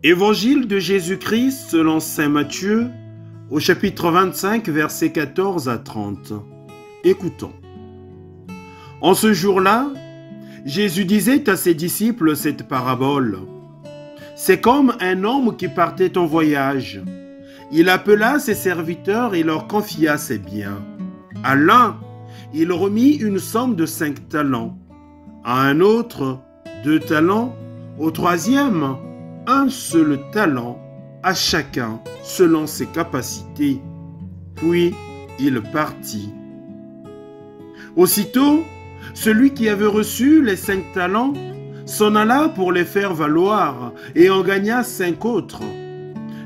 Évangile de Jésus-Christ selon saint Matthieu, au chapitre 25, versets 14 à 30. Écoutons. En ce jour-là, Jésus disait à ses disciples cette parabole. C'est comme un homme qui partait en voyage. Il appela ses serviteurs et leur confia ses biens. À l'un, il remit une somme de 5 talents. À un autre, 2 talents. Au troisième, un seul talent, à chacun selon ses capacités. Puis il partit. Aussitôt, celui qui avait reçu les 5 talents s'en alla pour les faire valoir et en gagna 5 autres.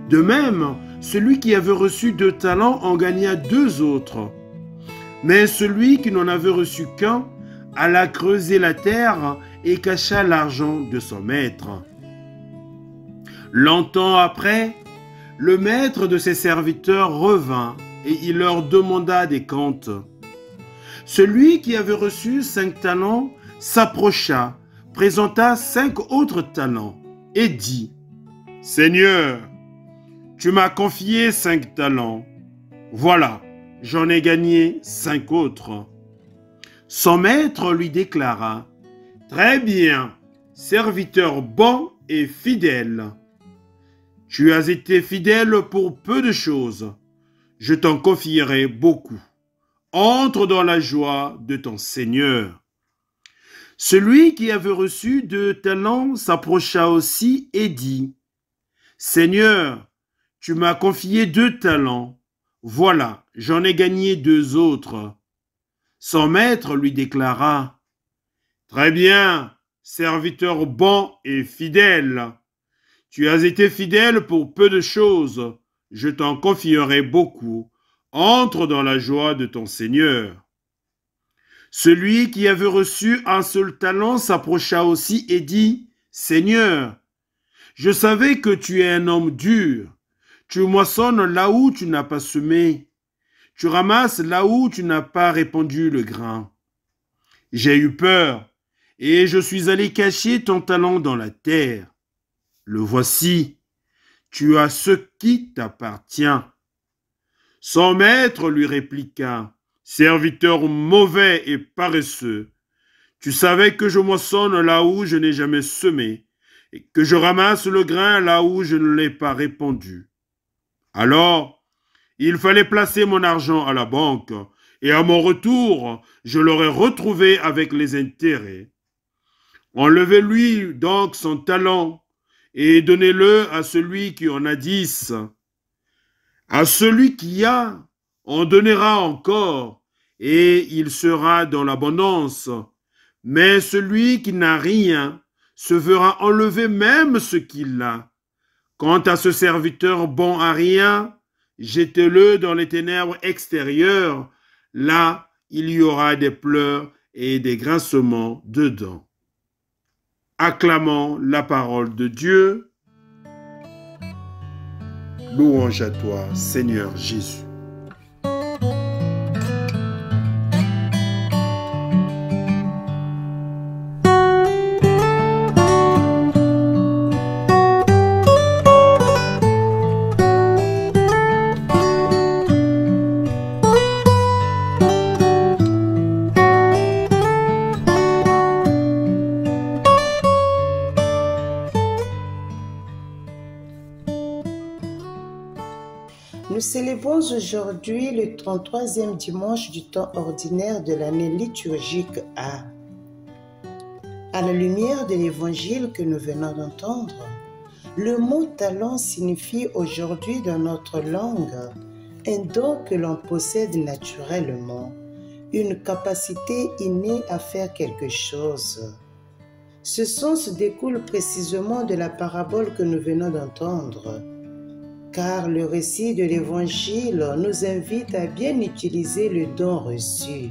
De même, celui qui avait reçu 2 talents en gagna 2 autres. Mais celui qui n'en avait reçu qu'un alla creuser la terre et cacha l'argent de son maître. Longtemps après, le maître de ses serviteurs revint et il leur demanda des comptes. Celui qui avait reçu 5 talents s'approcha, présenta 5 autres talents et dit « Seigneur, tu m'as confié 5 talents. Voilà, j'en ai gagné 5 autres. » Son maître lui déclara « Très bien, serviteur bon et fidèle. Tu as été fidèle pour peu de choses. Je t'en confierai beaucoup. Entre dans la joie de ton Seigneur. » Celui qui avait reçu 2 talents s'approcha aussi et dit « Seigneur, tu m'as confié 2 talents. Voilà, j'en ai gagné 2 autres. » Son maître lui déclara « Très bien, serviteur bon et fidèle. Tu as été fidèle pour peu de choses. Je t'en confierai beaucoup. Entre dans la joie de ton Seigneur. » Celui qui avait reçu un seul talent s'approcha aussi et dit « Seigneur, je savais que tu es un homme dur. Tu moissonnes là où tu n'as pas semé. Tu ramasses là où tu n'as pas répandu le grain. J'ai eu peur et je suis allé cacher ton talent dans la terre. Le voici, tu as ce qui t'appartient. » Son maître lui répliqua, « Serviteur mauvais et paresseux, tu savais que je moissonne là où je n'ai jamais semé, et que je ramasse le grain là où je ne l'ai pas répandu. Alors, il fallait placer mon argent à la banque, et à mon retour, je l'aurais retrouvé avec les intérêts. Enlevez-lui donc son talent, et donnez-le à celui qui en a 10. À celui qui a, on donnera encore, et il sera dans l'abondance. Mais celui qui n'a rien se verra enlever même ce qu'il a. Quant à ce serviteur bon à rien, jetez-le dans les ténèbres extérieures. Là, il y aura des pleurs et des grincements de dents. Acclamons la parole de Dieu. Louange à toi, Seigneur Jésus. Nous célébrons aujourd'hui le 33e dimanche du temps ordinaire de l'année liturgique A. À la lumière de l'évangile que nous venons d'entendre, le mot talent signifie aujourd'hui dans notre langue un don que l'on possède naturellement, une capacité innée à faire quelque chose. Ce sens découle précisément de la parabole que nous venons d'entendre, car le récit de l'Évangile nous invite à bien utiliser le don reçu.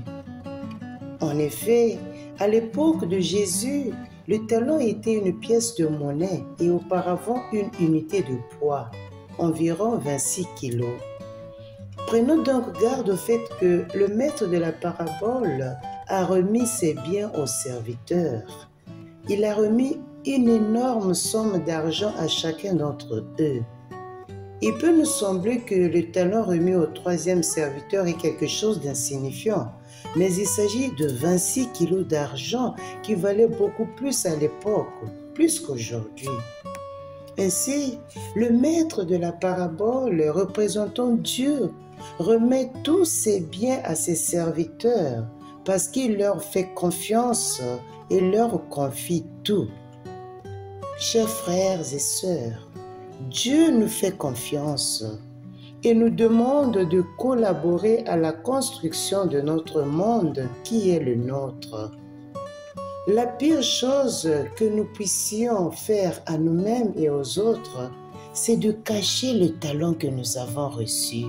En effet, à l'époque de Jésus, le talent était une pièce de monnaie et auparavant une unité de poids, environ 26 kilos. Prenons donc garde au fait que le maître de la parabole a remis ses biens au serviteur. Il a remis une énorme somme d'argent à chacun d'entre eux. Il peut nous sembler que le talent remis au troisième serviteur est quelque chose d'insignifiant, mais il s'agit de 26 kilos d'argent qui valait beaucoup plus à l'époque, plus qu'aujourd'hui. Ainsi, le maître de la parabole, représentant Dieu, remet tous ses biens à ses serviteurs parce qu'il leur fait confiance et leur confie tout. Chers frères et sœurs, Dieu nous fait confiance et nous demande de collaborer à la construction de notre monde qui est le nôtre. La pire chose que nous puissions faire à nous-mêmes et aux autres, c'est de cacher le talent que nous avons reçu.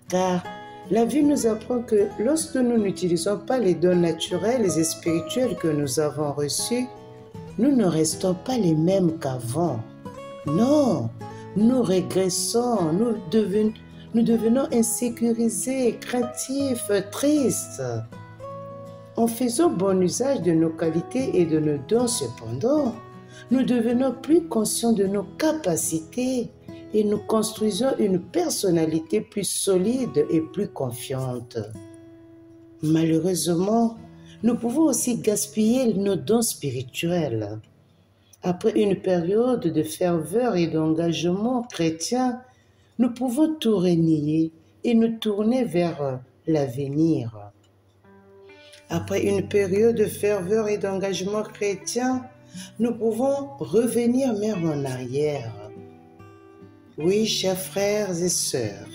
Car la vie nous apprend que lorsque nous n'utilisons pas les dons naturels et spirituels que nous avons reçus, nous ne restons pas les mêmes qu'avant. Non, nous régressons, nous devenons insécurisés, craintifs, tristes. En faisant bon usage de nos qualités et de nos dons cependant, nous devenons plus conscients de nos capacités et nous construisons une personnalité plus solide et plus confiante. Malheureusement, nous pouvons aussi gaspiller nos dons spirituels. Après une période de ferveur et d'engagement chrétien, nous pouvons tout renier et nous tourner vers l'avenir. Après une période de ferveur et d'engagement chrétien, nous pouvons revenir même en arrière. Oui, chers frères et sœurs,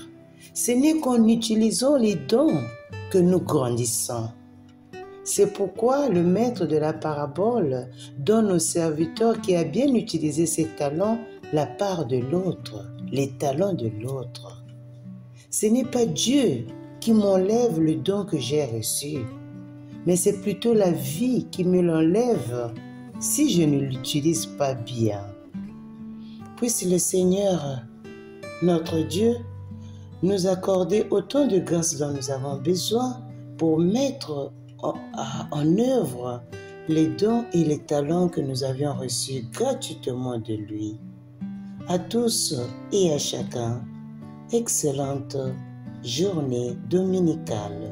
ce n'est qu'en utilisant les dons que nous grandissons. C'est pourquoi le maître de la parabole donne au serviteur qui a bien utilisé ses talents la part de l'autre, les talents de l'autre. Ce n'est pas Dieu qui m'enlève le don que j'ai reçu, mais c'est plutôt la vie qui me l'enlève si je ne l'utilise pas bien. Puisse le Seigneur, notre Dieu, nous accorder autant de grâce dont nous avons besoin pour mettre en œuvre les dons et les talents que nous avions reçus gratuitement de lui. À tous et à chacun, excellente journée dominicale.